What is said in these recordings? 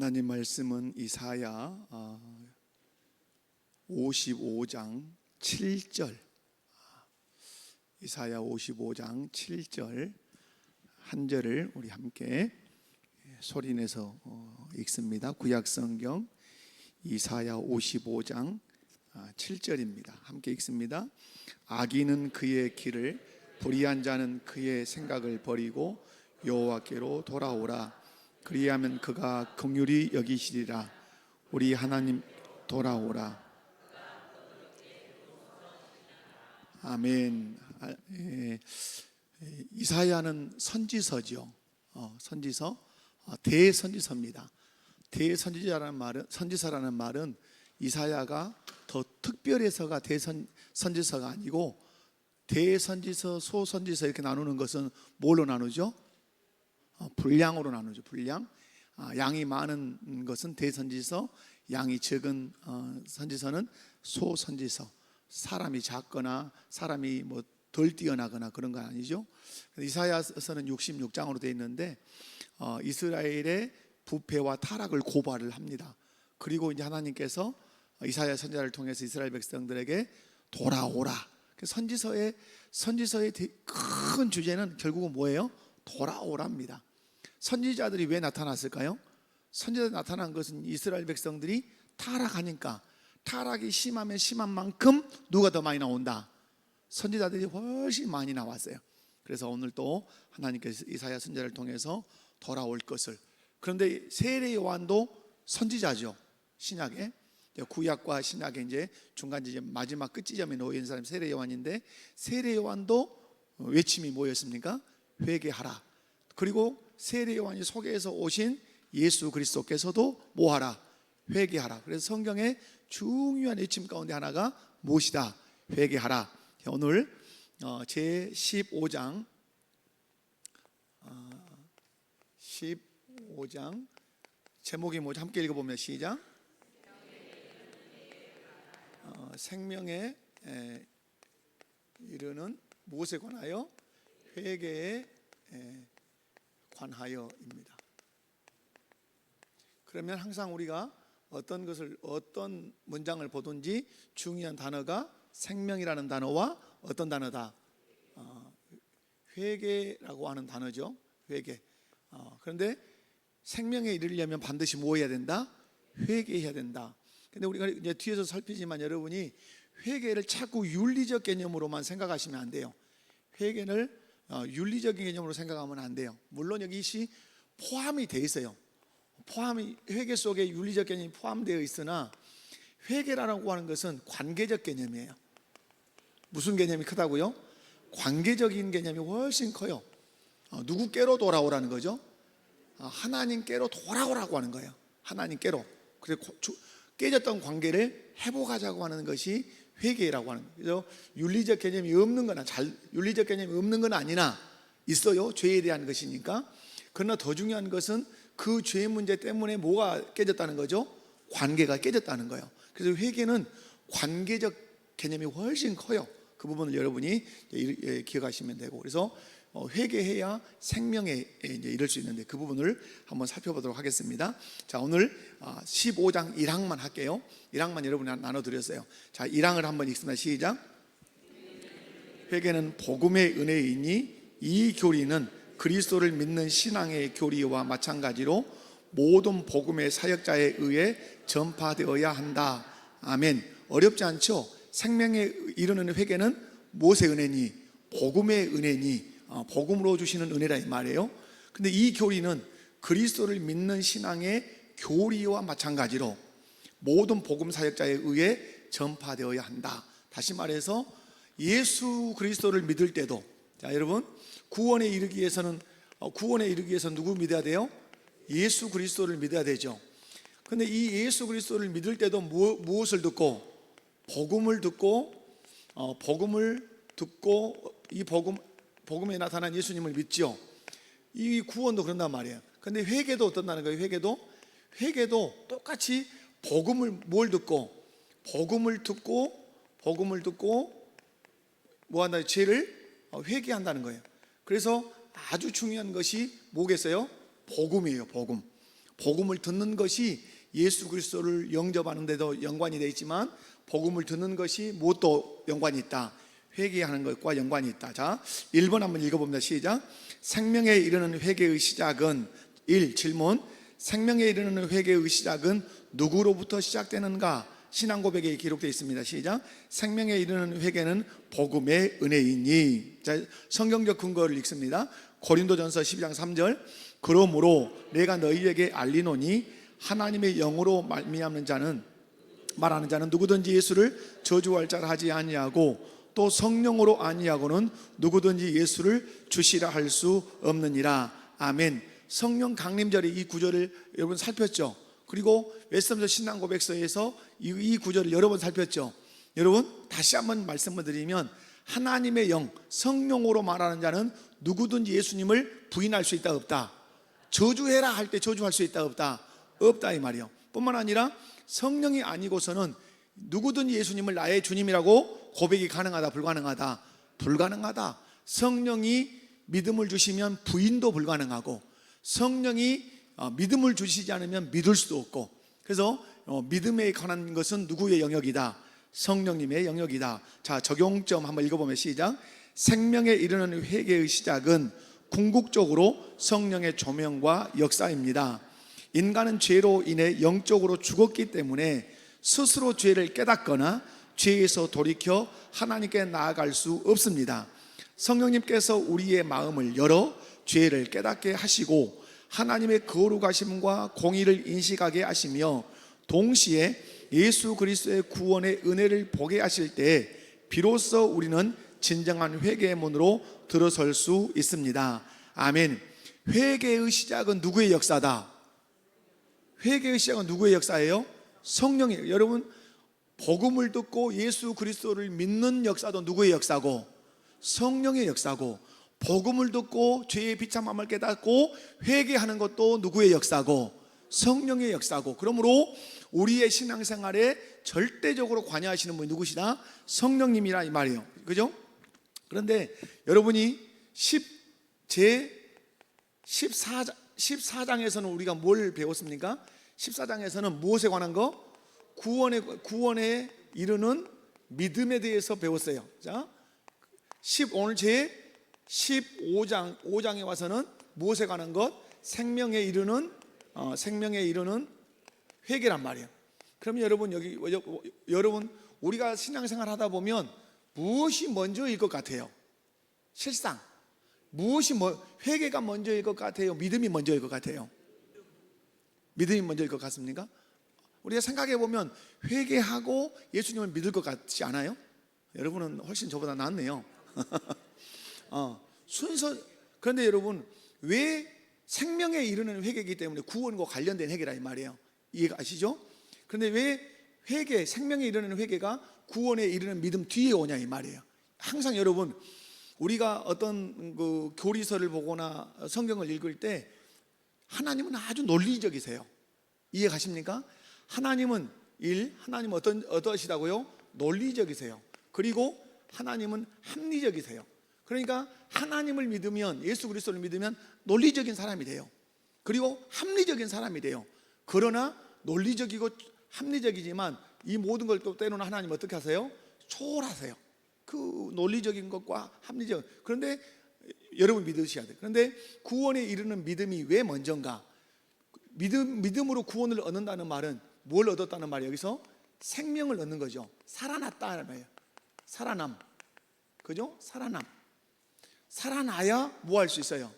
하나님 말씀은 이사야 55장 7절, 이사야 55장 7절 한 절을 우리 함께 소리내서 읽습니다. 구약성경 이사야 55장 7절입니다. 함께 읽습니다. 악인은 그의 길을, 불의한 자는 그의 생각을 버리고 여호와께로 돌아오라. 그리하면 그가 긍휼히 여기시리라. 우리 하나님 돌아오라. 아멘. 이사야는 선지서죠. 선지서, 대선지서입니다. 선지서라는 말은 이사야가 더 특별해서가 대선지서가 아니고, 대선지서, 소선지서 이렇게 나누는 것은 뭘로 나누죠? 분량으로 나누죠. 분량. 양이 많은 것은 대선지서, 양이 적은 선지서는 소선지서. 사람이 작거나 사람이 덜 뛰어나거나 그런 건 아니죠. 이사야서는 66장으로 되어 있는데 이스라엘의 부패와 타락을 고발을 합니다. 그리고 이제 하나님께서 이사야 선지자를 통해서 이스라엘 백성들에게 돌아오라. 선지서의 큰 주제는 결국은 뭐예요? 돌아오랍니다. 선지자들이 왜 나타났을까요? 선지자들이 나타난 것은 이스라엘 백성들이 타락하니까, 타락이 심하면 심한 만큼 누가 더 많이 나온다? 선지자들이 훨씬 많이 나왔어요. 그래서 오늘 또 하나님께서 이사야 선지자를 통해서 돌아올 것을. 그런데 세례 요한도 선지자죠. 신약에, 구약과 신약의 이제 중간 지점, 마지막 끝 지점에 놓여 있는 사람이 세례 요한인데, 세례 요한도 외침이 뭐였습니까? 회개하라. 그리고 세례 요한이 소개해서 오신 예수 그리스도께서도 뭐하라? 회개하라. 그래서 성경의 중요한 외침 가운데 하나가 무엇이다? 회개하라. 오늘 제 15장 15장 제목이 뭐죠? 함께 읽어보면 시작. 생명에 이르는 무엇에 관하여? 회개에 관하여입니다. 그러면 항상 우리가 어떤 문장을 보든지 중요한 단어가 생명이라는 단어와 어떤 단어다? 회개라고 하는 단어죠. 회개. 그런데 생명에 이르려면 반드시 뭐 해야 된다? 회개해야 된다. 근데 우리가 이제 뒤에서 살피지만 여러분이 회개를 자꾸 윤리적 개념으로만 생각하시면 안 돼요. 회개를 윤리적인 개념으로 생각하면 안 돼요. 물론 여기시 포함이 돼 있어요. 회개 속에 윤리적 개념이 포함되어 있으나, 회개라고 하는 것은 관계적 개념이에요. 무슨 개념이 크다고요? 관계적인 개념이 훨씬 커요. 누구께로 돌아오라는 거죠? 하나님께로 돌아오라고 하는 거예요. 하나님께로. 그래서 깨졌던 관계를 회복하자고 하는 것이 회개라고 하는 거예요. 그래서 윤리적 개념이 없는 건 아니나 있어요. 죄에 대한 것이니까. 그러나 더 중요한 것은 그 죄 문제 때문에 뭐가 깨졌다는 거죠? 관계가 깨졌다는 거예요. 그래서 회개는 관계적 개념이 훨씬 커요. 그 부분을 여러분이 기억하시면 되고, 그래서 회개해야 생명에 이제 이를 수 있는데, 그 부분을 한번 살펴보도록 하겠습니다. 자, 오늘 15장 1항만 할게요. 1항만 여러분이 나눠드렸어요. 자, 1항을 한번 읽습니다. 시작. 회개는 복음의 은혜이니 이 교리는 그리스도를 믿는 신앙의 교리와 마찬가지로 모든 복음의 사역자에 의해 전파되어야 한다. 아멘. 어렵지 않죠? 생명에 이르는 회개는 무엇의 은혜니? 복음의 은혜니, 복음으로 주시는 은혜라 이 말이에요. 근데 이 교리는 그리스도를 믿는 신앙의 교리와 마찬가지로 모든 복음 사역자에 의해 전파되어야 한다. 다시 말해서 예수 그리스도를 믿을 때도, 자 여러분, 구원에 이르기 위해서는 누구 믿어야 돼요? 예수 그리스도를 믿어야 되죠. 근데 이 예수 그리스도를 믿을 때도 무엇을 듣고? 복음을 듣고, 이 복음에 나타난 예수님을 믿죠. 이 구원도 그런단 말이에요. 근데 회개도 어떤다는 거예요? 회개도 똑같이 복음을 듣고 뭐 한다? 죄를 회개한다는 거예요. 그래서 아주 중요한 것이 뭐겠어요? 복음이에요. 복음을 듣는 것이 예수 그리스도를 영접하는 데도 연관이 되어 있지만 복음을 듣는 것이 무엇도 연관이 있다. 회개하는 것과 연관이 있다. 자, 1번 한번 읽어봅니다. 시작. 생명에 이르는 회개의 시작은 1. 질문. 생명에 이르는 회개의 시작은 누구로부터 시작되는가? 신앙 고백에 기록되어 있습니다. 시작. 생명에 이르는 회개는 복음의 은혜이니. 자, 성경적 근거를 읽습니다. 고린도전서 12장 3절. 그러므로 내가 너희에게 알리노니 하나님의 영으로 말미암는 자는 말하는 자는 누구든지 예수를 저주할 자라 하지 아니하고 또 성령으로 아니하고는 누구든지 예수를 주시라 할 수 없느니라. 아멘. 성령 강림절에 이 구절을 여러분 살폈죠. 그리고 웨스트민스터 신앙 고백서에서 이 구절을 여러 번 살폈죠. 여러분 다시 한번 말씀을 드리면 하나님의 영, 성령으로 말하는 자는 누구든지 예수님을 부인할 수 있다 없다. 저주해라 할 때 저주할 수 있다 없다. 없다 이 말이요. 뿐만 아니라 성령이 아니고서는 누구든지 예수님을 나의 주님이라고 고백이 가능하다 불가능하다. 불가능하다. 성령이 믿음을 주시면 부인도 불가능하고 성령이 믿음을 주시지 않으면 믿을 수도 없고, 그래서 믿음에 관한 것은 누구의 영역이다? 성령님의 영역이다. 자, 적용점 한번 읽어보면 시작. 생명에 이르는 회개의 시작은 궁극적으로 성령의 조명과 역사입니다. 인간은 죄로 인해 영적으로 죽었기 때문에 스스로 죄를 깨닫거나 죄에서 돌이켜 하나님께 나아갈 수 없습니다. 성령님께서 우리의 마음을 열어 죄를 깨닫게 하시고 하나님의 거룩하심과 공의를 인식하게 하시며 동시에 예수 그리스도의 구원의 은혜를 보게 하실 때 비로소 우리는 진정한 회개의 문으로 들어설 수 있습니다. 아멘. 회개의 시작은 누구의 역사다? 회개의 시작은 누구의 역사예요? 성령이에요. 여러분 복음을 듣고 예수 그리스도를 믿는 역사도 누구의 역사고? 성령의 역사고, 복음을 듣고 죄의 비참함을 깨닫고 회개하는 것도 누구의 역사고? 성령의 역사고. 그러므로 우리의 신앙생활에 절대적으로 관여하시는 분이 누구시다? 성령님이라 이 말이에요. 그죠? 그런데 여러분이 제 14장에서는 우리가 뭘 배웠습니까? 14장에서는 무엇에 관한 거? 구원에 이르는 믿음에 대해서 배웠어요. 자, 오늘 제 5장에 와서는 무엇에 관한 것? 생명에 이르는 회개란 말이에요. 그러면 여러분 우리가 신앙생활 하다 보면 무엇이 먼저일 것 같아요? 실상 회개가 먼저일 것 같아요? 믿음이 먼저일 것 같아요? 믿음이 먼저일 것 같습니까? 우리가 생각해 보면 회개하고 예수님을 믿을 것 같지 않아요? 여러분은 훨씬 저보다 낫네요. 그런데 여러분 왜 생명에 이르는 회개이기 때문에 구원과 관련된 회개라 이 말이에요. 이해가 아시죠? 그런데 왜 생명에 이르는 회개가 구원에 이르는 믿음 뒤에 오냐 이 말이에요. 항상 여러분 우리가 어떤 그 교리서를 보거나 성경을 읽을 때 하나님은 아주 논리적이세요. 이해 가십니까? 하나님은 어떠시다고요? 논리적이세요. 그리고 하나님은 합리적이세요. 그러니까 하나님을 믿으면, 예수 그리스도를 믿으면 논리적인 사람이 돼요. 그리고 합리적인 사람이 돼요. 그러나 논리적이고 합리적이지만 이 모든 걸 또 때로는 하나님 어떻게 하세요? 초월하세요. 그 논리적인 것과 합리적. 그런데 여러분 믿으셔야 돼요. 그런데 구원에 이르는 믿음이 왜 먼저인가? 믿음으로 구원을 얻는다는 말은 뭘 얻었다는 말이에요? 여기서 생명을 얻는 거죠. 살아났다는 말이에요. 살아남. 그죠? 살아나야 뭐 할 수 있어요?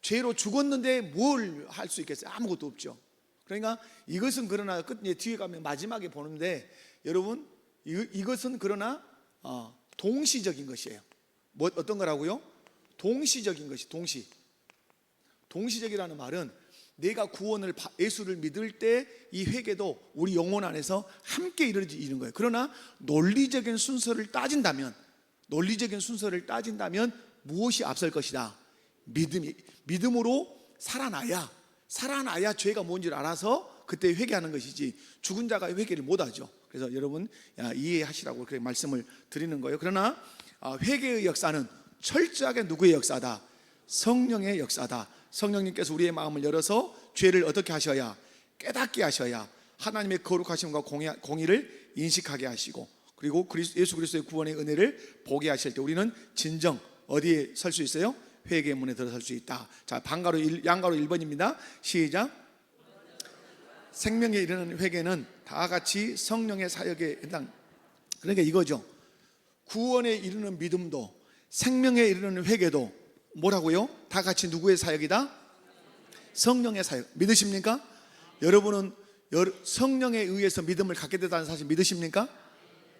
죄로 죽었는데 뭘 할 수 있겠어요? 아무것도 없죠. 그러니까 이것은 그러나 뒤에 가면 마지막에 보는데 여러분 이것은 그러나 동시적인 것이에요. 어떤 거라고요? 동시적인 것이 동시적이라는 말은 내가 예수를 믿을 때 이 회개도 우리 영혼 안에서 함께 이루어지는 거예요. 그러나 논리적인 순서를 따진다면 무엇이 앞설 것이다? 믿음으로 살아나야 죄가 뭔지를 알아서 그때 회개하는 것이지 죽은 자가 회개를 못하죠. 그래서 여러분 이해하시라고 그렇게 말씀을 드리는 거예요. 그러나 회개의 역사는 철저하게 누구의 역사다? 성령의 역사다. 성령님께서 우리의 마음을 열어서 죄를 어떻게 하셔야? 깨닫게 하셔야 하나님의 거룩하심과 공의를 인식하게 하시고, 그리고 예수 그리스도의 구원의 은혜를 보게 하실 때 우리는 진정 어디에 설 수 있어요? 회개의 문에 들어설 수 있다. 자, 양가로 1번입니다. 시작. 생명에 이르는 회개는 다 같이 성령의 사역에 해당. 그러니까 이거죠. 구원에 이르는 믿음도 생명에 이르는 회개도 뭐라고요? 다 같이 누구의 사역이다? 성령의 사역. 믿으십니까? 여러분은 성령에 의해서 믿음을 갖게 되다는 사실 믿으십니까?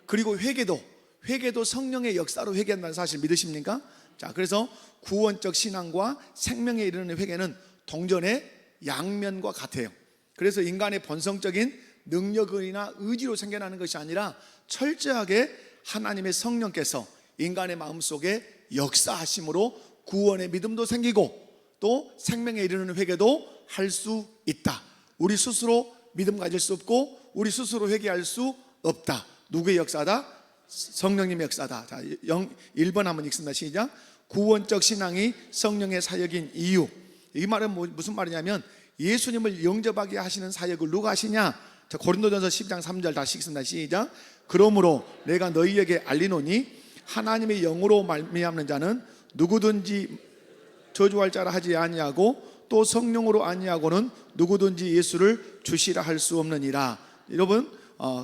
그리고 회개도 성령의 역사로 회개한다는 사실 믿으십니까? 자, 그래서 구원적 신앙과 생명에 이르는 회개는 동전의 양면과 같아요. 그래서 인간의 본성적인 능력이나 의지로 생겨나는 것이 아니라 철저하게 하나님의 성령께서 인간의 마음속에 역사하심으로 구원의 믿음도 생기고 또 생명에 이르는 회개도 할 수 있다. 우리 스스로 믿음 가질 수 없고 우리 스스로 회개할 수 없다. 누구의 역사다? 성령님의 역사다. 자, 1번 한번 읽습니다. 시작. 구원적 신앙이 성령의 사역인 이유. 이 말은 무슨 말이냐면 예수님을 영접하게 하시는 사역을 누가 하시냐? 자, 고린도전서 10장 3절 다시 읽습니다. 시작. 그러므로 내가 너희에게 알리노니 하나님의 영으로 말미암는 자는 누구든지 저주할 자라 하지 아니하고 또 성령으로 아니하고는 누구든지 예수를 주시라 할 수 없느니라. 여러분,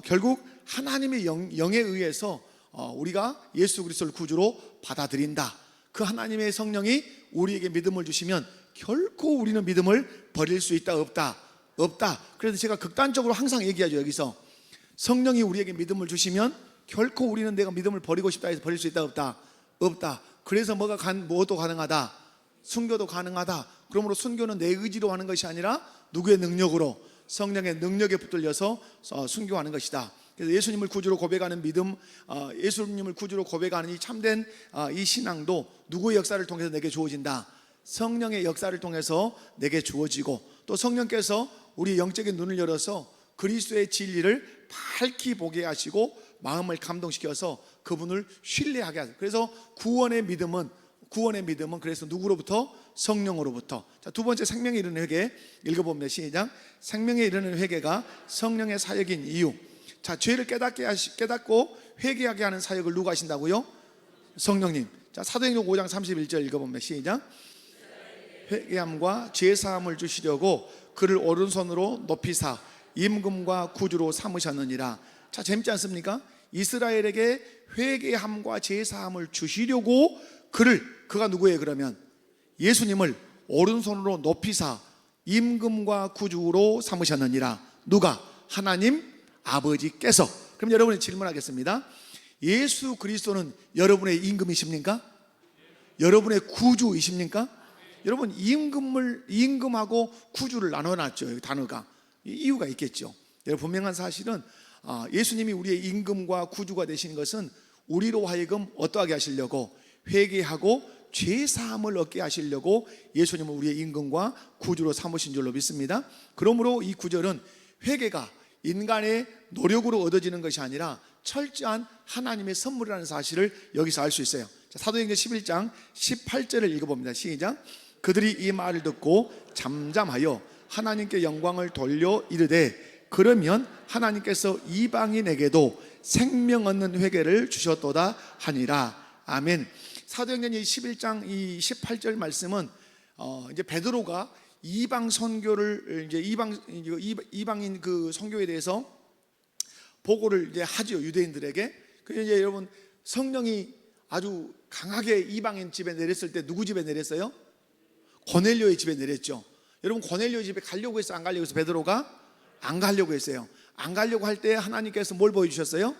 결국 하나님의 영에 의해서 우리가 예수 그리스도를 구주로 받아들인다. 그 하나님의 성령이 우리에게 믿음을 주시면 결코 우리는 믿음을 버릴 수 있다 없다? 없다. 그래서 제가 극단적으로 항상 얘기하죠. 여기서 성령이 우리에게 믿음을 주시면 결코 우리는 내가 믿음을 버리고 싶다 해서 버릴 수 있다 없다? 없다. 그래서 뭐도 가능하다? 순교도 가능하다. 그러므로 순교는 내 의지로 하는 것이 아니라 누구의 능력으로? 성령의 능력에 붙들려서 순교하는 것이다. 그래서 예수님을 구주로 고백하는 믿음, 예수님을 구주로 고백하는 이 참된 이 신앙도 누구의 역사를 통해서 내게 주어진다? 성령의 역사를 통해서 내게 주어지고, 또 성령께서 우리 영적인 눈을 열어서 그리스도의 진리를 밝히 보게 하시고 마음을 감동시켜서 그분을 신뢰하게 하세요. 그래서 구원의 믿음은 그래서 누구로부터? 성령으로부터. 자, 두 번째 생명에 이르는 회개 읽어봅니다. 시작. 생명에 이르는 회개가 성령의 사역인 이유. 자, 죄를 깨닫고 회개하게 하는 사역을 누가 하신다고요? 성령님. 자, 사도행전 5장 31절 읽어봅니다. 시작. 회개함과 죄사함을 주시려고 그를 오른손으로 높이사 임금과 구주로 삼으셨느니라. 자, 재밌지 않습니까? 이스라엘에게 회개함과 죄사함을 주시려고 그가 누구예요? 그러면 예수님을 오른손으로 높이사 임금과 구주로 삼으셨느니라. 누가? 하나님 아버지께서. 그럼 여러분이 질문하겠습니다. 예수 그리스도는 여러분의 임금이십니까? 여러분의 구주이십니까? 여러분, 임금하고 구주를 나눠놨죠. 여기 단어가 이유가 있겠죠. 여러분, 분명한 사실은 예수님이 우리의 임금과 구주가 되신 것은 우리로 하여금 어떠하게 하시려고? 회개하고 죄사함을 얻게 하시려고 예수님은 우리의 임금과 구주로 삼으신 줄로 믿습니다. 그러므로 이 구절은 회개가 인간의 노력으로 얻어지는 것이 아니라 철저한 하나님의 선물이라는 사실을 여기서 알 수 있어요. 자, 사도행전 11장 18절을 읽어봅니다. 시작. 그들이 이 말을 듣고 잠잠하여 하나님께 영광을 돌려 이르되 그러면 하나님께서 이방인에게도 생명 얻는 회개를 주셨도다 하니라. 아멘. 사도행전 11장 이 18절 말씀은 이제 베드로가 이방 선교를 이제 이방인 그 선교에 대해서 보고를 이제 하죠, 유대인들에게. 그래서 이제 여러분, 성령이 아주 강하게 이방인 집에 내렸을 때 누구 집에 내렸어요? 고넬료의 집에 내렸죠. 여러분, 고넬료의 집에 가려고 해서 안 가려고 해서 베드로가 안 가려고 했어요. 안 가려고 할 때 하나님께서 뭘 보여주셨어요?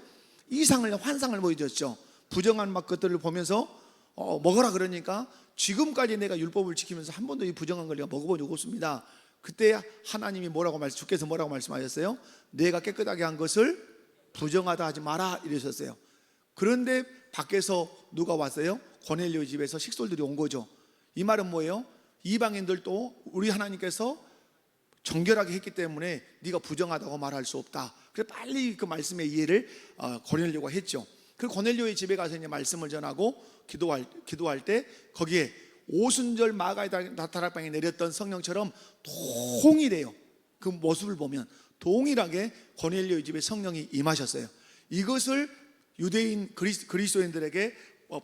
환상을 보여주셨죠. 부정한 것들을 보면서 먹으라 그러니까 지금까지 내가 율법을 지키면서 한 번도 이 부정한 걸 내가 먹어본 적 없습니다. 그때 하나님이 주께서 뭐라고 말씀하셨어요? 내가 깨끗하게 한 것을 부정하다 하지 마라 이러셨어요. 그런데 밖에서 누가 왔어요? 고넬료 집에서 식솔들이 온 거죠. 이 말은 뭐예요? 이방인들도 우리 하나님께서 정결하게 했기 때문에 네가 부정하다고 말할 수 없다. 그래서 빨리 그 말씀의 이해를 고넬료가 했죠. 그 고넬료의 집에 가서 이제 말씀을 전하고 기도할 때 거기에 오순절 마가의 다락방에 내렸던 성령처럼 동일해요. 그 모습을 보면 동일하게 고넬료의 집에 성령이 임하셨어요. 이것을 유대인 그리스도인들에게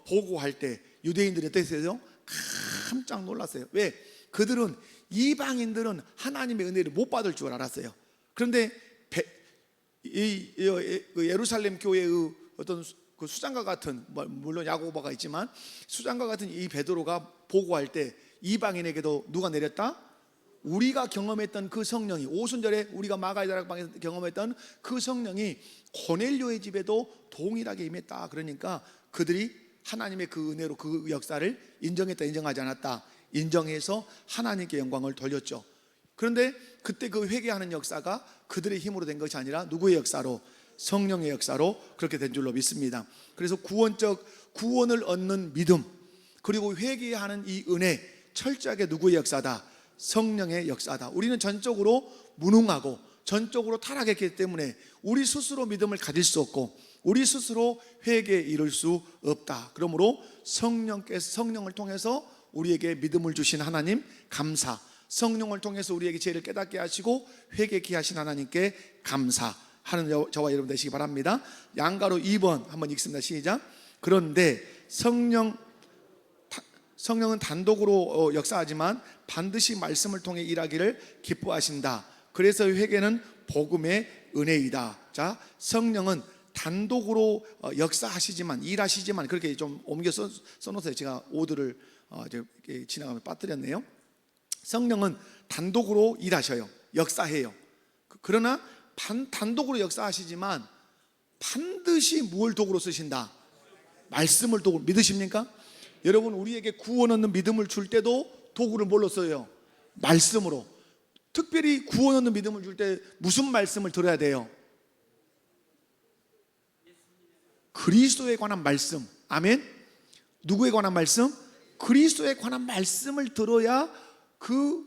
보고할 때 유대인들이 어땠어요? 깜짝 놀랐어요. 왜? 그들은 이방인들은 하나님의 은혜를 못 받을 줄 알았어요. 그런데 예루살렘 교회의 어떤 그 수장과 같은, 물론 야고보가 있지만 수장과 같은 이 베드로가 보고할 때 이방인에게도 누가 내렸다? 우리가 경험했던 그 성령이, 오순절에 우리가 마가의 다락방에서 경험했던 그 성령이 고넬료의 집에도 동일하게 임했다. 그러니까 그들이 하나님의 그 은혜로 그 역사를 인정했다, 인정하지 않았다, 인정해서 하나님께 영광을 돌렸죠. 그런데 그때 그 회개하는 역사가 그들의 힘으로 된 것이 아니라 누구의 역사로? 성령의 역사로 그렇게 된 줄로 믿습니다. 그래서 구원을 얻는 믿음, 그리고 회개하는 이 은혜, 철저하게 누구의 역사다? 성령의 역사다. 우리는 전적으로 무능하고 전적으로 타락했기 때문에 우리 스스로 믿음을 가질 수 없고 우리 스스로 회개에 이를 수 없다. 그러므로 성령을 통해서 우리에게 믿음을 주신 하나님 감사, 성령을 통해서 우리에게 죄를 깨닫게 하시고 회개케 하신 하나님께 감사하는 저와 여러분 되시기 바랍니다. 양가로 2번 한번 읽습니다. 시작. 그런데 성령은 단독으로 역사하지만 반드시 말씀을 통해 일하기를 기뻐하신다. 그래서 회개는 복음의 은혜이다. 자, 성령은 단독으로 역사하시지만, 일하시지만, 그렇게 좀 옮겨 써놓으세요. 제가 오드를 지나가면 빠뜨렸네요. 성령은 단독으로 일하셔요. 역사해요. 그러나 단독으로 역사하시지만 반드시 무엇을 도구로 쓰신다? 말씀을 도구로. 믿으십니까? 여러분, 우리에게 구원 얻는 믿음을 줄 때도 도구를 뭘로 써요? 말씀으로. 특별히 구원 얻는 믿음을 줄 때 무슨 말씀을 들어야 돼요? 그리스도에 관한 말씀. 아멘. 누구에 관한 말씀? 그리스도에 관한 말씀을 들어야 그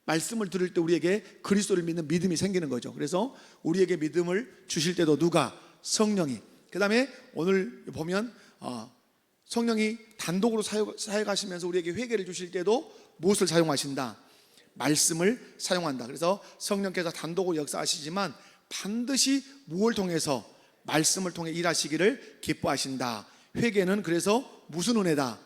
말씀을 들을 때 우리에게 그리스도를 믿는 믿음이 생기는 거죠. 그래서 우리에게 믿음을 주실 때도 누가? 성령이. 그 다음에 오늘 보면 성령이 단독으로 사역하시면서 우리에게 회개를 주실 때도 무엇을 사용하신다? 말씀을 사용한다. 그래서 성령께서 단독으로 역사하시지만 반드시 무엇을 통해서? 말씀을 통해 일하시기를 기뻐하신다. 회개는 그래서 무슨 은혜다?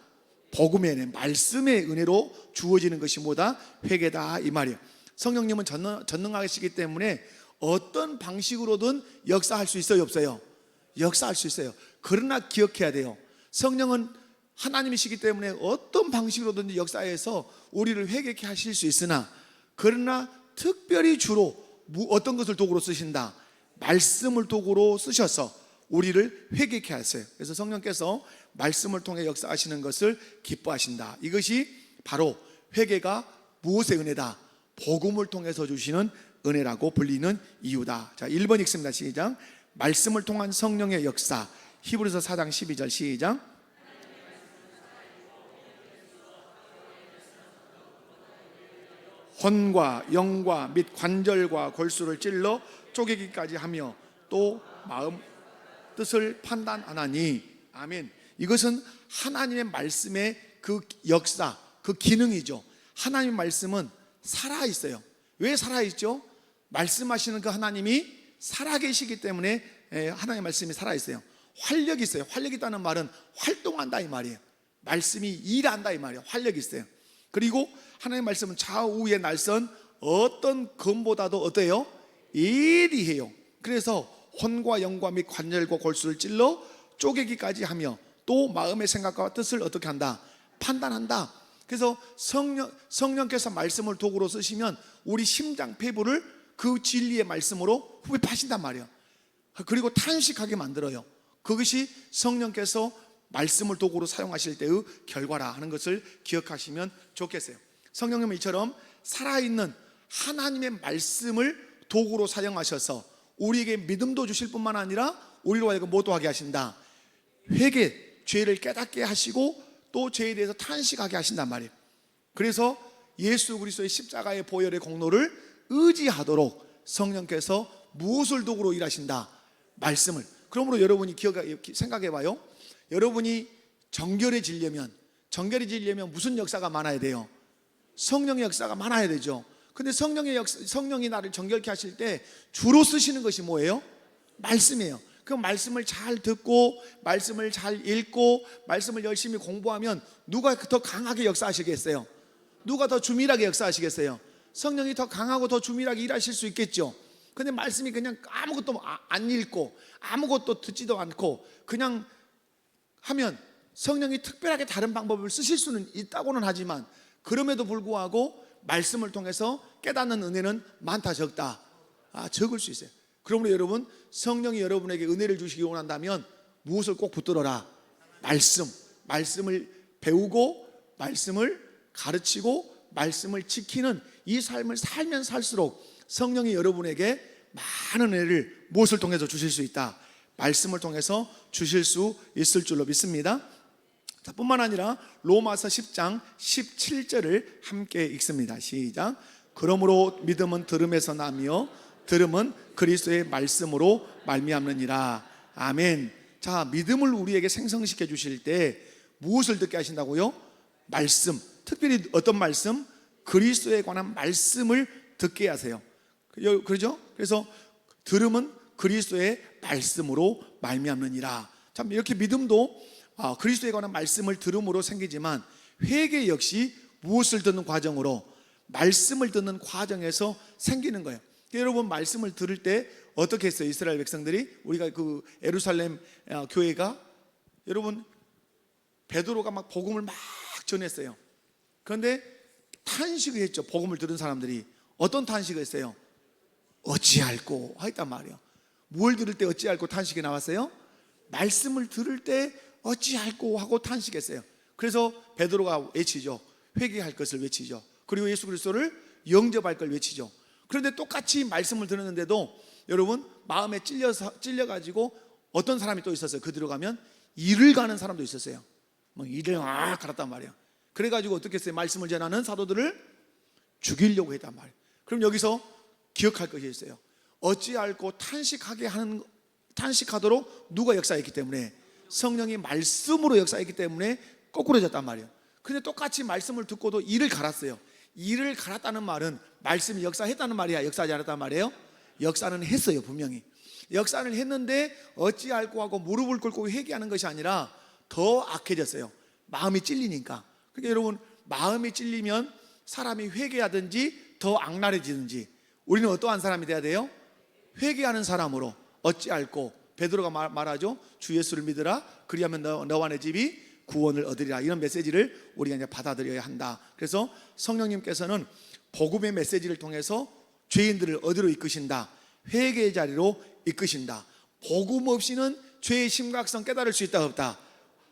복음의 은혜, 말씀의 은혜로 주어지는 것이 뭐다? 회개다, 이 말이에요. 성령님은 전능하시기 때문에 어떤 방식으로든 역사할 수 있어요, 없어요? 역사할 수 있어요. 그러나 기억해야 돼요. 성령은 하나님이시기 때문에 어떤 방식으로든지 역사해서 우리를 회개케 하실 수 있으나, 그러나 특별히 주로 어떤 것을 도구로 쓰신다? 말씀을 도구로 쓰셔서 우리를 회개케 하세요. 그래서 성령께서 말씀을 통해 역사하시는 것을 기뻐하신다. 이것이 바로 회개가 무엇의 은혜다? 복음을 통해서 주시는 은혜라고 불리는 이유다. 자, 1번 읽습니다. 시작. 말씀을 통한 성령의 역사. 히브리서 4장 12절 시작. 혼과 영과 및 관절과 골수를 찔러 쪼개기까지 하며 또 마음 뜻을 판단하나니. 아멘. 이것은 하나님의 말씀의 그 역사, 그 기능이죠. 하나님의 말씀은 살아있어요. 왜 살아있죠? 말씀하시는 그 하나님이 살아계시기 때문에 하나님의 말씀이 살아있어요. 활력이 있어요. 활력이 있다는 말은 활동한다, 이 말이에요. 말씀이 일한다, 이 말이에요. 활력이 있어요. 그리고 하나님의 말씀은 좌우의 날선 어떤 검보다도 어때요? 예리해요. 그래서 혼과 영과 및 관절과 골수를 찔러 쪼개기까지 하며 또 마음의 생각과 뜻을 어떻게 한다? 판단한다. 그래서 성령께서 말씀을 도구로 쓰시면 우리 심장 폐부를 그 진리의 말씀으로 흡입하신단 말이에요. 그리고 탄식하게 만들어요. 그것이 성령께서 말씀을 도구로 사용하실 때의 결과라 하는 것을 기억하시면 좋겠어요. 성령님은 이처럼 살아있는 하나님의 말씀을 도구로 사용하셔서 우리에게 믿음도 주실 뿐만 아니라 우리로 하여금 뭐도 하게 하신다? 회개, 죄를 깨닫게 하시고 또 죄에 대해서 탄식하게 하신단 말이에요. 그래서 예수 그리스도의 십자가의 보혈의 공로를 의지하도록 성령께서 무엇을 도구로 일하신다? 말씀을. 그러므로 여러분이 생각해 봐요. 여러분이 정결해지려면, 정결해지려면 무슨 역사가 많아야 돼요? 성령의 역사가 많아야 되죠. 근데 성령이 나를 정결케 하실 때 주로 쓰시는 것이 뭐예요? 말씀이에요. 그 말씀을 잘 듣고 말씀을 잘 읽고 말씀을 열심히 공부하면 누가 더 강하게 역사하시겠어요? 누가 더 주밀하게 역사하시겠어요? 성령이 더 강하고 더 주밀하게 일하실 수 있겠죠. 근데 말씀이 그냥 아무것도 안 읽고 아무것도 듣지도 않고 그냥 하면 성령이 특별하게 다른 방법을 쓰실 수는 있다고는 하지만 그럼에도 불구하고 말씀을 통해서 깨닫는 은혜는 많다 적다? 적을 수 있어요. 그러므로 여러분, 성령이 여러분에게 은혜를 주시기 원한다면 무엇을 꼭 붙들어라? 말씀을 배우고 말씀을 가르치고 말씀을 지키는 이 삶을 살면 살수록 성령이 여러분에게 많은 은혜를 무엇을 통해서 주실 수 있다? 말씀을 통해서 주실 수 있을 줄로 믿습니다. 자, 뿐만 아니라 로마서 10장 17절을 함께 읽습니다. 시작. 그러므로 믿음은 들음에서 나며 들음은 그리스도의 말씀으로 말미암느니라. 아멘. 자, 믿음을 우리에게 생성시켜 주실 때 무엇을 듣게 하신다고요? 말씀. 특별히 어떤 말씀? 그리스도에 관한 말씀을 듣게 하세요. 그렇죠? 그래서 들음은 그리스도의 말씀으로 말미암느니라. 참, 이렇게 믿음도 그리스도에 관한 말씀을 들음으로 생기지만 회개 역시 무엇을 듣는 과정으로? 말씀을 듣는 과정에서 생기는 거예요. 여러분, 말씀을 들을 때 어떻게 했어요? 이스라엘 백성들이, 우리가 그 예루살렘 교회가, 여러분, 베드로가 막 복음을 막 전했어요. 그런데 탄식을 했죠. 복음을 들은 사람들이. 어떤 탄식을 했어요? 어찌할꼬 했단 말이에요. 뭘 들을 때 어찌할꼬 탄식이 나왔어요? 말씀을 들을 때 어찌할꼬 하고 탄식했어요. 그래서 베드로가 외치죠. 회개할 것을 외치죠. 그리고 예수 그리스도를 영접할 걸 외치죠. 그런데 똑같이 말씀을 들었는데도 여러분, 마음에 찔려가지고 어떤 사람이 또 있었어요. 그 뒤로 가면 일을 가는 사람도 있었어요. 뭐 일을 갈았단 말이에요. 그래가지고 어떻게 했어요? 말씀을 전하는 사도들을 죽이려고 했단 말이에요. 그럼 여기서 기억할 것이 있어요. 어찌할꼬 탄식하도록 누가 역사했기 때문에? 성령이 말씀으로 역사했기 때문에 거꾸로졌단 말이에요. 근데 똑같이 말씀을 듣고도 이를 갈았어요. 이를 갈았다는 말은 말씀이 역사했다는 말이야, 역사하지 않았단 말이에요? 역사는 했어요, 분명히. 역사를 했는데 어찌할꼬 하고 무릎을 꿇고 회개하는 것이 아니라 더 악해졌어요. 마음이 찔리니까. 그러니까 여러분, 마음이 찔리면 사람이 회개하든지 더 악랄해지든지, 우리는 어떠한 사람이 돼야 돼요? 회개하는 사람으로. 어찌할꼬, 베드로가 말하죠. 주 예수를 믿으라. 그리하면 너와 내 집이 구원을 얻으리라. 이런 메시지를 우리가 이제 받아들여야 한다. 그래서 성령님께서는 복음의 메시지를 통해서 죄인들을 어디로 이끄신다? 회개의 자리로 이끄신다. 복음 없이는 죄의 심각성 깨달을 수 있다 없다?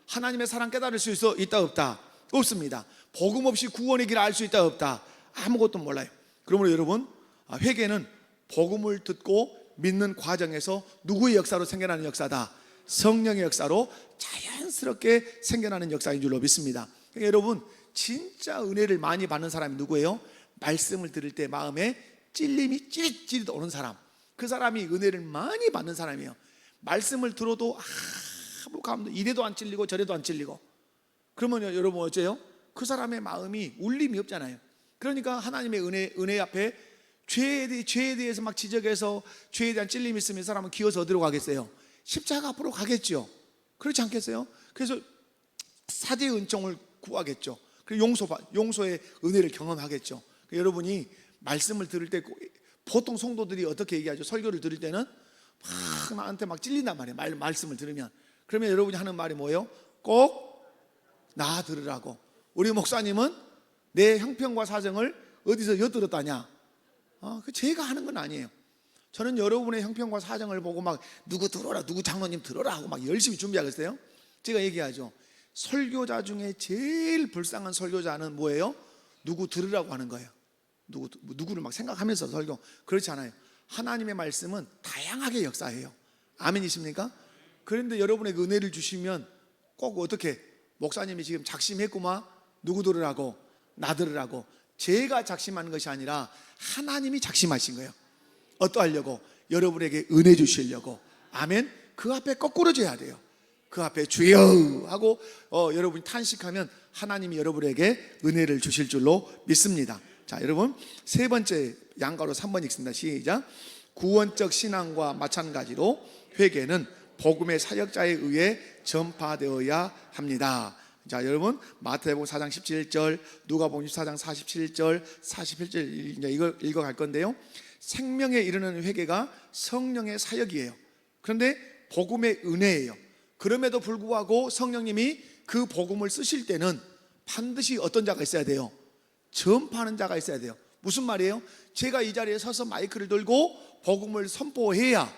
하나님의 사랑 깨달을 수 있다 없다? 없습니다. 복음 없이 구원의 길을 알 수 있다 없다? 아무것도 몰라요. 그러므로 여러분, 회개는 복음을 듣고 믿는 과정에서 누구의 역사로 생겨나는 역사다? 성령의 역사로 자연스럽게 생겨나는 역사인 줄로 믿습니다. 그러니까 여러분, 진짜 은혜를 많이 받는 사람이 누구예요? 말씀을 들을 때 마음에 찔림이 찌릿찌릿 오는 사람, 그 사람이 은혜를 많이 받는 사람이에요. 말씀을 들어도 아무 감도, 이래도 안 찔리고 저래도 안 찔리고, 그러면 여러분 어째요? 그 사람의 마음이 울림이 없잖아요. 그러니까 하나님의 은혜 앞에 죄에 대해서 막 지적해서 죄에 대한 찔림이 있으면 사람은 기어서 어디로 가겠어요? 십자가 앞으로 가겠죠. 그렇지 않겠어요? 그래서 사죄의 은총을 구하겠죠. 그리고 용서의 은혜를 경험하겠죠. 여러분이 말씀을 들을 때 보통 성도들이 어떻게 얘기하죠? 설교를 들을 때는 막 나한테 막 찔린단 말이에요. 말씀을 들으면. 그러면 여러분이 하는 말이 뭐예요? 꼭 나 들으라고. 우리 목사님은 내 형편과 사정을 어디서 엿들었다냐? 그 제가 하는 건 아니에요. 저는 여러분의 형편과 사정을 보고 막 누구 들어라, 누구 장로님 들어라 하고 막 열심히 준비하겠어요. 제가 얘기하죠. 설교자 중에 제일 불쌍한 설교자는 뭐예요? 누구 들으라고 하는 거예요. 누구를 막 생각하면서 설교. 그렇지 않아요. 하나님의 말씀은 다양하게 역사해요. 아멘이십니까? 그런데 여러분에게 은혜를 주시면 꼭 어떻게, 목사님이 지금 작심했구만, 누구 들으라고? 나 들으라고. 제가 작심하는 것이 아니라 하나님이 작심하신 거예요. 어떠하려고? 여러분에게 은혜 주시려고. 아멘. 그 앞에 거꾸로져야 돼요. 그 앞에 주여 하고 여러분이 탄식하면 하나님이 여러분에게 은혜를 주실 줄로 믿습니다. 자, 여러분 세 번째 양가로 3번 읽습니다. 시작. 구원적 신앙과 마찬가지로 회개는 복음의 사역자에 의해 전파되어야 합니다. 자, 여러분 마태복음 4장 17절, 누가복음 24장 47절, 41절 이걸 읽어갈 건데요. 생명에 이르는 회개가 성령의 사역이에요. 그런데 복음의 은혜예요. 그럼에도 불구하고 성령님이 그 복음을 쓰실 때는 반드시 어떤 자가 있어야 돼요? 전파하는 자가 있어야 돼요. 무슨 말이에요? 제가 이 자리에 서서 마이크를 들고 복음을 선포해야,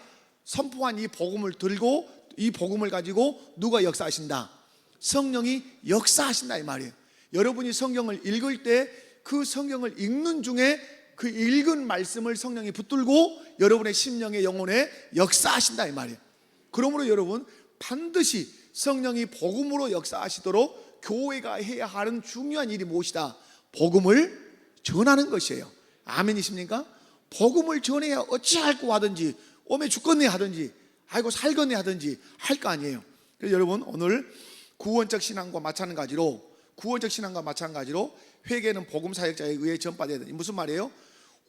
선포한 이 복음을 들고 이 복음을 가지고 누가 역사하신다? 성령이 역사하신다 이 말이에요. 여러분이 성경을 읽을 때 그 성경을 읽는 중에 그 읽은 말씀을 성령이 붙들고 여러분의 심령의 영혼에 역사하신다 이 말이에요. 그러므로 여러분 반드시 성령이 복음으로 역사하시도록 교회가 해야 하는 중요한 일이 무엇이다? 복음을 전하는 것이에요. 아멘이십니까? 복음을 전해야 어찌할꼬 하든지 오매 죽겠네 하든지 아이고 살겠네 하든지 할 거 아니에요. 그래서 여러분 오늘 구원적 신앙과 마찬가지로 회개는 복음 사역자에 의해 전파되는, 무슨 말이에요?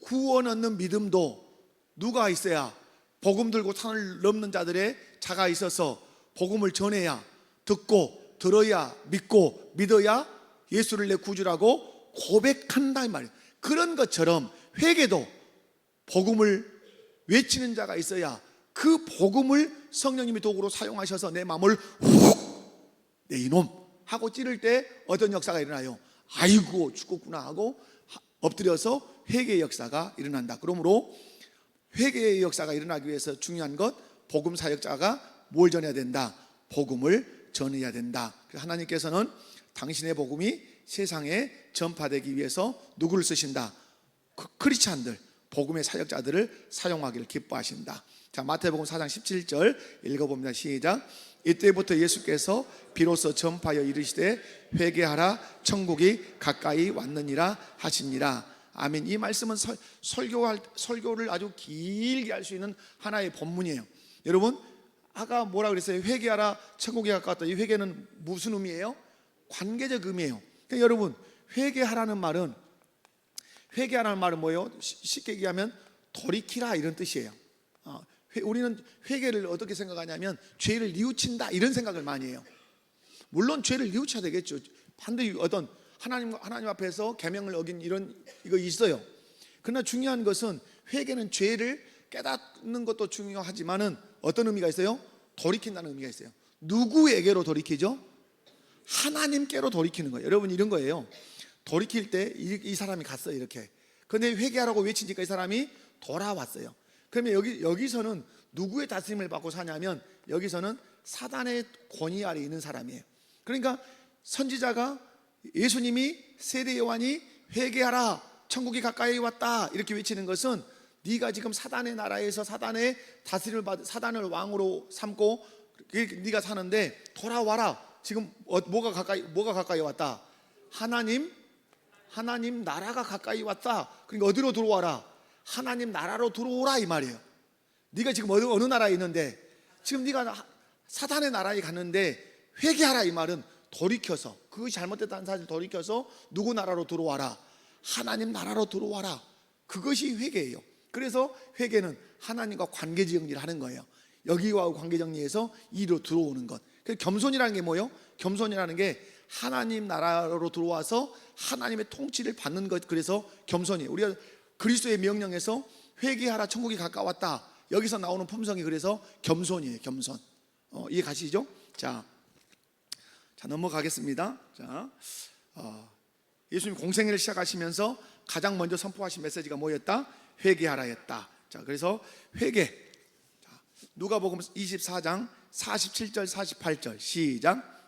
구원 얻는 믿음도 누가 있어야, 복음 들고 산을 넘는 자들의 자가 있어서 복음을 전해야, 듣고 들어야, 믿고 믿어야 예수를 내 구주라고 고백한다 이 말이에요. 그런 것처럼 회개도 복음을 외치는 자가 있어야 그 복음을 성령님이 도구로 사용하셔서 내 마음을 훅 내 이놈 하고 찌를 때 어떤 역사가 일어나요? 아이고 죽었구나 하고 엎드려서 회개의 역사가 일어난다. 그러므로 회개의 역사가 일어나기 위해서 중요한 것, 복음 사역자가 뭘 전해야 된다? 복음을 전해야 된다. 그래서 하나님께서는 당신의 복음이 세상에 전파되기 위해서 누구를 쓰신다? 크리스찬들, 복음의 사역자들을 사용하기를 기뻐하신다. 자, 마태복음 4장 17절 읽어봅니다. 시작. 이때부터 예수께서 비로소 전파하여 이르시되 회개하라 천국이 가까이 왔느니라 하시니라. 아멘. 이 말씀은 설교를 아주 길게 할 수 있는 하나의 본문이에요. 여러분 아까 뭐라 그랬어요? 회개하라 천국이 가까웠다. 이 회개는 무슨 의미예요? 관계적 의미예요. 그러니까 여러분 회개하라는 말은 뭐예요? 쉽게 얘기하면 돌이키라 이런 뜻이에요. 우리는 회개를 어떻게 생각하냐면 죄를 뉘우친다 이런 생각을 많이 해요. 물론 죄를 뉘우쳐야 되겠죠. 반드시 어떤 하나님 앞에서 계명을 어긴 이거 있어요. 그러나 중요한 것은 회개는 죄를 깨닫는 것도 중요하지만은 어떤 의미가 있어요? 돌이킨다는 의미가 있어요. 누구에게로 돌이키죠? 하나님께로 돌이키는 거예요. 여러분 이런 거예요. 돌이킬 때 이 사람이 갔어요 이렇게. 근데 회개하라고 외치니까 이 사람이 돌아왔어요. 그러면 여기서는 누구의 다스림을 받고 사냐면 여기서는 사단의 권위 아래 있는 사람이에요. 그러니까 선지자가 예수님이 세례 요한이 회개하라 천국이 가까이 왔다 이렇게 외치는 것은 네가 지금 사단의 나라에서 사단의 다스림을 받은 사단을 왕으로 삼고 네가 사는데 돌아와라. 지금 뭐가 가까이 왔다? 하나님 나라가 가까이 왔다. 그러니까 어디로 들어와라? 하나님 나라로 들어오라 이 말이에요. 네가 지금 어느 나라에 있는데 지금 네가 사단의 나라에 갔는데 회개하라 이 말은 돌이켜서 그것이 잘못됐다는 사실 돌이켜서 누구 나라로 들어와라? 하나님 나라로 들어와라. 그것이 회개예요. 그래서 회개는 하나님과 관계정리를 하는 거예요. 여기와 관계정리해서 이로 들어오는 것. 겸손이라는 게 뭐예요? 겸손이라는 게 하나님 나라로 들어와서 하나님의 통치를 받는 것. 그래서 겸손이에요. 우리가 그리스도의 명령에서 회개하라 천국이 가까웠다. 여기서 나오는 품성이 그래서 겸손이에요. 겸손. 이해 가시죠? 자 넘어가겠습니다. 자, 예수님 공생애를 시작하시면서 가장 먼저 선포하신 메시지가 뭐였다? 회개하라였다. 자, 그래서 회개. 자, 누가복음 24장 47절 48절 시작.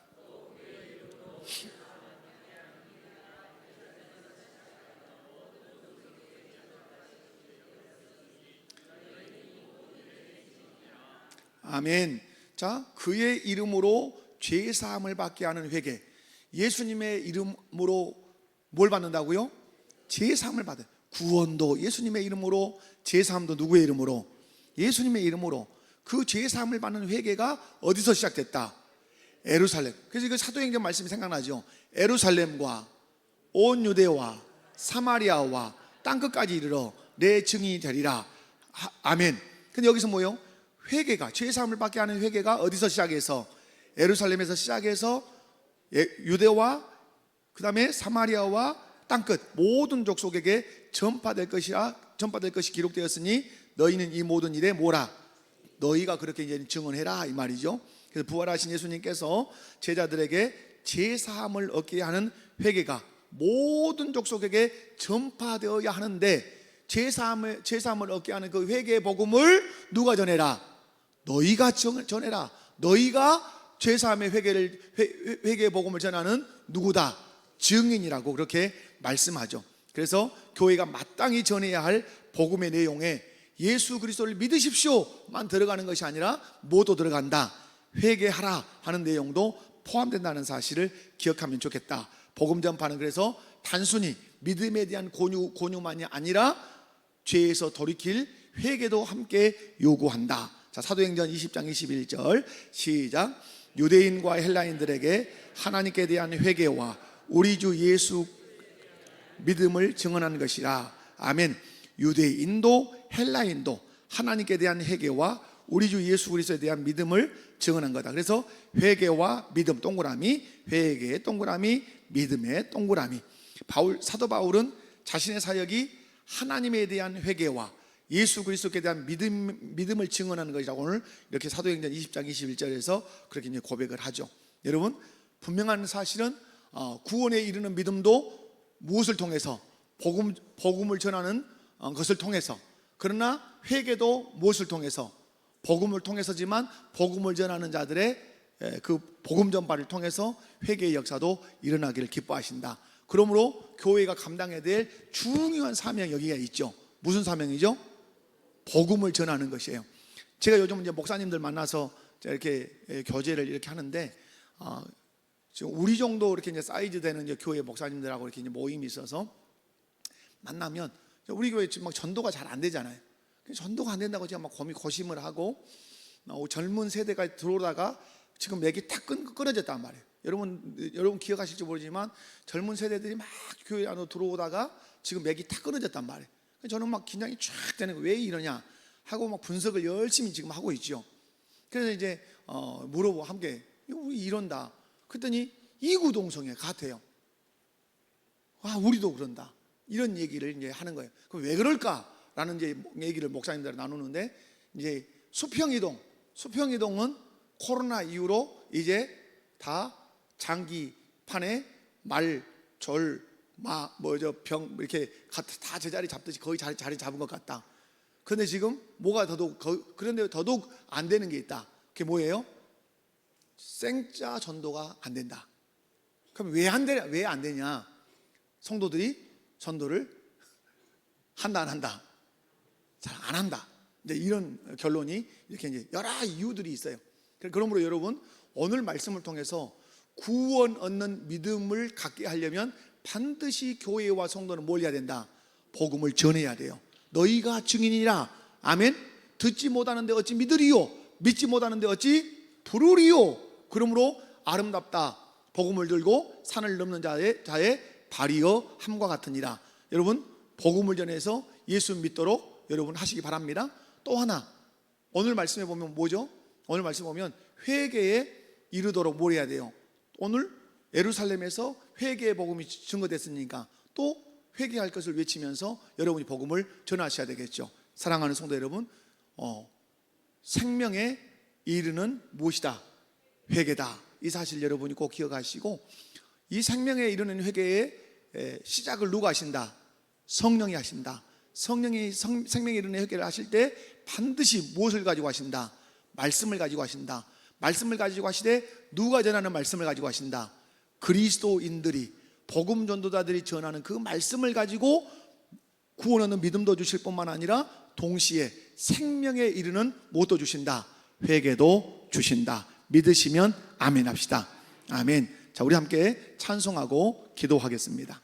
아멘. 자, 그의 이름으로 죄 사함을 받게 하는 회개. 예수님의 이름으로 뭘 받는다고요? 죄 사함을 받아요. 구원도 예수님의 이름으로, 죄 사함도 누구의 이름으로? 예수님의 이름으로. 그 죄 사함을 받는 회개가 어디서 시작됐다? 예루살렘. 그래서 이거 사도행전 말씀이 생각나죠. 예루살렘과 온 유대와 사마리아와 땅끝까지 이르러 내 증인이 되리라. 아멘. 근데 여기서 뭐요? 회개가, 죄사함을 받게 하는 회개가 어디서 시작해서? 예루살렘에서 시작해서 유대와 그 다음에 사마리아와 땅끝 모든 족속에게 전파될 것이 기록되었으니 너희는 이 모든 일에 뭐라? 너희가 그렇게 이제 증언해라, 이 말이죠. 그래서 부활하신 예수님께서 제자들에게 제사함을 얻게 하는 회개가 모든 족속에게 전파되어야 하는데, 제사함을 얻게 하는 그 회개의 복음을 누가 전해라? 너희가 전해라. 너희가 제사함의 회개의 복음을 전하는 누구다? 증인이라고 그렇게 말씀하죠. 그래서 교회가 마땅히 전해야 할 복음의 내용에 예수 그리스도를 믿으십시오만 들어가는 것이 아니라 뭐도 들어간다? 회개하라 하는 내용도 포함된다는 사실을 기억하면 좋겠다. 복음 전파는 그래서 단순히 믿음에 대한 권유만이 아니라 죄에서 돌이킬 회개도 함께 요구한다. 자, 사도행전 20장 21절 시작. 유대인과 헬라인들에게 하나님께 대한 회개와 우리 주 예수 믿음을 증언하는 것이라. 아멘. 유대인도 헬라인도 하나님께 대한 회개와 우리 주 예수 그리스도에 대한 믿음을 증언한 거다. 그래서 회개와 믿음 동그라미, 회개의 동그라미, 믿음의 동그라미. 사도 바울은 자신의 사역이 하나님에 대한 회개와 예수 그리스도에 대한 믿음을 증언하는 것이라고 오늘 이렇게 사도행전 20장 21절에서 그렇게 이제 고백을 하죠. 여러분, 분명한 사실은 구원에 이르는 믿음도 무엇을 통해서? 복음을 전하는 것을 통해서. 그러나 회개도 무엇을 통해서? 복음을 통해서지만 복음을 전하는 자들의 그 복음 전파를 통해서 회개의 역사도 일어나기를 기뻐하신다. 그러므로 교회가 감당해야 될 중요한 사명이 여기가 있죠. 무슨 사명이죠? 복음을 전하는 것이에요. 제가 요즘 이제 목사님들 만나서 이렇게 교제를 이렇게 하는데, 지금 우리 정도 이렇게 이제 사이즈 되는 이제 교회 목사님들하고 이렇게 이제 모임이 있어서 만나면 우리 교회 지금 막 전도가 잘 안 되잖아요. 전도가 안 된다고 제가 막 고심을 하고, 젊은 세대가 들어오다가 지금 맥이 탁 끊어졌단 말이에요. 여러분 기억하실지 모르지만 젊은 세대들이 막 교회 안으로 들어오다가 지금 맥이 탁 끊어졌단 말이에요. 저는 막 긴장이 쫙 되는 거예요. 왜 이러냐 하고 막 분석을 열심히 지금 하고 있죠. 그래서 이제 물어보고 함께 우리 이런다. 그랬더니 이구동성애 같아요. 우리도 그런다. 이런 얘기를 이제 하는 거예요. 그럼 왜 그럴까라는 이제 얘기를 목사님들 나누는데, 이제 수평이동은 코로나 이후로 이제 다 장기판에 병 이렇게 다 제자리 잡듯이 거의 자리 잡은 것 같다. 그런데 지금 뭐가 그런데 더더욱 안 되는 게 있다. 그게 뭐예요? 생자 전도가 안 된다. 그럼 왜 안 되냐? 성도들이 전도를 한다 안 한다? 잘 안 한다. 이제 이런 결론이 이렇게 이제 여러 이유들이 있어요. 그러므로 여러분, 오늘 말씀을 통해서 구원 얻는 믿음을 갖게 하려면 반드시 교회와 성도는 뭘 해야 된다? 복음을 전해야 돼요. 너희가 증인이라. 아멘. 듣지 못하는데 어찌 믿으리요? 믿지 못하는데 어찌 부르리요? 그러므로 아름답다. 복음을 들고 산을 넘는 자의 발이여 함과 같으니라. 여러분, 복음을 전해서 예수 믿도록 여러분 하시기 바랍니다. 또 하나, 오늘 말씀에 보면 뭐죠? 오늘 말씀 보면 회개에 이르도록 뭘 해야 돼요? 오늘 예루살렘에서 회개의 복음이 증거됐으니까 또 회개할 것을 외치면서 여러분이 복음을 전하셔야 되겠죠. 사랑하는 성도 여러분, 생명에 이르는 무엇이다? 회개다. 이 사실 여러분이 꼭 기억하시고, 이 생명에 이르는 회개의 시작을 누가 하신다? 성령이 하신다. 성령이 생명에 이르는 회개를 하실 때 반드시 무엇을 가지고 하신다? 말씀을 가지고 하신다. 말씀을 가지고 하시되 누가 전하는 말씀을 가지고 하신다? 그리스도인들이, 복음 전도자들이 전하는 그 말씀을 가지고 구원 얻는 믿음도 주실 뿐만 아니라 동시에 생명에 이르는 무엇도 주신다? 회개도 주신다. 믿으시면 아멘 합시다. 아멘. 자, 우리 함께 찬송하고 기도하겠습니다.